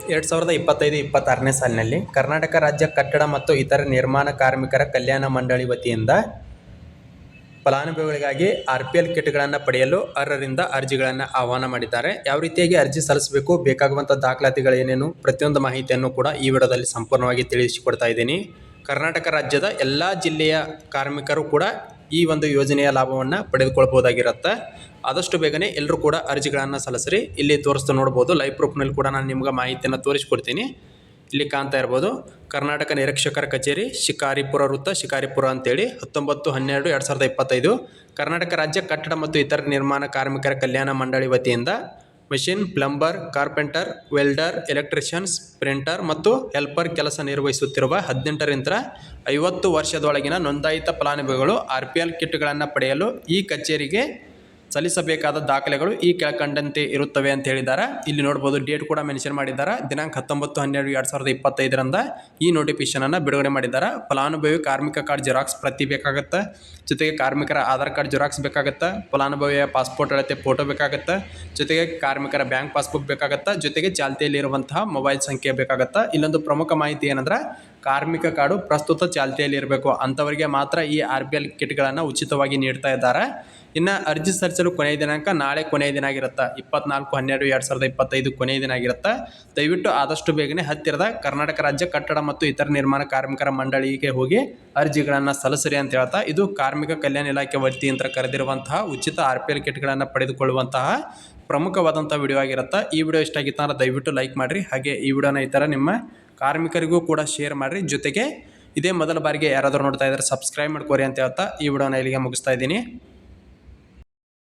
2025-26ನೇ ಸಾಲಿನಲ್ಲಿ ಕರ್ನಾಟಕ ರಾಜ್ಯ ಕಟ್ಟಡ ಮತ್ತು ಇತರ ನಿರ್ಮಾಣ ಕಾರ್ಮಿಕರ ಕಲ್ಯಾಣ ಮಂಡಳಿ ವತಿಯಿಂದ ಫಲಾನುಭವಿಗಳಿಗಾಗಿ RPL ಕಿಟ್ಗಳನ್ನು ಪಡೆಯಲು ಅರ್ಹರಿಂದ ಅರ್ಜಿಗಳನ್ನು ಆಹ್ವಾನ ಮಾಡಿದ್ದಾರೆ. ಯಾವ ರೀತಿಯಾಗಿ ಅರ್ಜಿ ಸಲ್ಲಿಸಬೇಕು, ಬೇಕಾಗುವಂಥ ದಾಖಲಾತಿಗಳು ಏನೇನು, ಪ್ರತಿಯೊಂದು ಮಾಹಿತಿಯನ್ನು ಕೂಡ ಈ ವಿಡಿಯೋದಲ್ಲಿ ಸಂಪೂರ್ಣವಾಗಿ ತಿಳಿಸಿಕೊಡ್ತಾ ಇದ್ದೀನಿ. ಕರ್ನಾಟಕ ರಾಜ್ಯದ ಎಲ್ಲ ಜಿಲ್ಲೆಯ ಕಾರ್ಮಿಕರು ಕೂಡ ಈ ಒಂದು ಯೋಜನೆಯ ಲಾಭವನ್ನು ಪಡೆದುಕೊಳ್ಬಹುದಾಗಿರುತ್ತೆ. ಆದಷ್ಟು ಬೇಗನೆ ಎಲ್ಲರೂ ಕೂಡ ಅರ್ಜಿಗಳನ್ನು ಸಲ್ಲಿಸ್ರಿ. ಇಲ್ಲಿ ತೋರಿಸ್ತಾ ನೋಡ್ಬೋದು, ಲೈವ್ ಪ್ರೂಫ್ನಲ್ಲಿ ಕೂಡ ನಾನು ನಿಮ್ಗೆ ಮಾಹಿತಿಯನ್ನು ತೋರಿಸ್ಕೊಡ್ತೀನಿ. ಇಲ್ಲಿ ಕಾಣ್ತಾ ಇರ್ಬೋದು, ಕರ್ನಾಟಕ ನಿರೀಕ್ಷಕರ ಕಚೇರಿ, ಶಿಕಾರಿಪುರ ವೃತ್ತ, ಶಿಕಾರಿಪುರ ಅಂತೇಳಿ 19/12/2025 ಕರ್ನಾಟಕ ರಾಜ್ಯ ಕಟ್ಟಡ ಮತ್ತು ಇತರ ನಿರ್ಮಾಣ ಕಾರ್ಮಿಕರ ಕಲ್ಯಾಣ ಮಂಡಳಿ ವತಿಯಿಂದ machine, plumber, carpenter, welder, electricians, printer ಮತ್ತು ಹೆಲ್ಪರ್ ಕೆಲಸ ನಿರ್ವಹಿಸುತ್ತಿರುವ 18ರಿಂದ 50 ವರ್ಷದೊಳಗಿನ ನೋಂದಾಯಿತ ಫಲಾನುಭವಿಗಳು RPL ಕಿಟ್ಗಳನ್ನು ಪಡೆಯಲು ಈ ಕಚೇರಿಗೆ ಸಲ್ಲಿಸಬೇಕಾದ ದಾಖಲೆಗಳು ಈ ಕೆಳಕಂಡಂತೆ ಇರುತ್ತವೆ ಅಂತ ಹೇಳಿದ್ದಾರೆ. ಇಲ್ಲಿ ನೋಡ್ಬೋದು, ಡೇಟ್ ಕೂಡ ಮೆನ್ಷನ್ ಮಾಡಿದ್ದಾರೆ. ದಿನಾಂಕ 19/12/2025 ಈ ನೋಟಿಫಿಕೇಶನನ್ನು ಬಿಡುಗಡೆ ಮಾಡಿದ್ದಾರೆ. ಫಲಾನುಭವಿ ಕಾರ್ಮಿಕ ಕಾರ್ಡ್ ಜೆರಾಕ್ಸ್ ಪ್ರತಿ ಬೇಕಾಗುತ್ತೆ, ಜೊತೆಗೆ ಕಾರ್ಮಿಕರ ಆಧಾರ್ ಕಾರ್ಡ್ ಜೆರಾಕ್ಸ್ ಬೇಕಾಗುತ್ತೆ, ಫಲಾನುಭವಿಯ ಪಾಸ್ಪೋರ್ಟ್ ಅಳತೆ ಫೋಟೋ ಬೇಕಾಗುತ್ತೆ, ಜೊತೆಗೆ ಕಾರ್ಮಿಕರ ಬ್ಯಾಂಕ್ ಪಾಸ್ಬುಕ್ ಬೇಕಾಗುತ್ತೆ, ಜೊತೆಗೆ ಚಾಲ್ತಿಯಲ್ಲಿರುವಂತಹ ಮೊಬೈಲ್ ಸಂಖ್ಯೆ ಬೇಕಾಗುತ್ತೆ. ಇಲ್ಲೊಂದು ಪ್ರಮುಖ ಮಾಹಿತಿ ಏನಂದ್ರೆ, ಕಾರ್ಮಿಕ ಕಾರ್ಡು ಪ್ರಸ್ತುತ ಚಾಲ್ತಿಯಲ್ಲಿ ಇರಬೇಕು, ಅಂಥವರಿಗೆ ಮಾತ್ರ ಈ RPL ಕಿಟ್ಗಳನ್ನು ಉಚಿತವಾಗಿ ನೀಡ್ತಾ ಇದ್ದಾರೆ. ಇನ್ನು ಅರ್ಜಿ ಸಲ್ಲಿಸಲು ಕೊನೆಯ ದಿನಾಂಕ ನಾಳೆ ಕೊನೆಯ ದಿನ ಆಗಿರುತ್ತೆ. 24/12/2025 ಕೊನೆಯ ದಿನ ಆಗಿರುತ್ತೆ. ದಯವಿಟ್ಟು ಆದಷ್ಟು ಬೇಗನೆ ಹತ್ತಿರದ ಕರ್ನಾಟಕ ರಾಜ್ಯ ಕಟ್ಟಡ ಮತ್ತು ಇತರ ನಿರ್ಮಾಣ ಕಾರ್ಮಿಕರ ಮಂಡಳಿಗೆ ಹೋಗಿ ಅರ್ಜಿಗಳನ್ನು ಸಲ್ಲಿಸಿರಿ ಅಂತ ಹೇಳ್ತಾ, ಇದು ಕಾರ್ಮಿಕ ಕಲ್ಯಾಣ ಇಲಾಖೆ ವತಿಯಿಂದ ಕರೆದಿರುವಂತಹ ಉಚಿತ RPL ಕಿಟ್ಗಳನ್ನು ಪಡೆದುಕೊಳ್ಳುವಂತಹ ಪ್ರಮುಖವಾದಂಥ ವಿಡಿಯೋ ಆಗಿರುತ್ತೆ. ಈ ವಿಡಿಯೋ ಇಷ್ಟ ಆಗಿತ್ತು ಅಂದ್ರೆ ದಯವಿಟ್ಟು ಲೈಕ್ ಮಾಡಿರಿ. ಹಾಗೆ ಈ ವಿಡಿಯೋನ ಈ ಥರ ನಿಮ್ಮ ಕಾರ್ಮಿಕರಿಗೂ ಕೂಡ ಶೇರ್ ಮಾಡಿರಿ. ಜೊತೆಗೆ ಇದೇ ಮೊದಲ ಬಾರಿಗೆ ಯಾರಾದರೂ ನೋಡ್ತಾ ಇದ್ದಾರೆ ಸಬ್ಸ್ಕ್ರೈಬ್ ಮಾಡ್ಕೋರಿ ಅಂತ ಹೇಳ್ತಾ ಈ ವಿಡಿಯೋನ ಇಲ್ಲಿಗೆ ಮುಗಿಸ್ತಾ ಇದ್ದೀನಿ.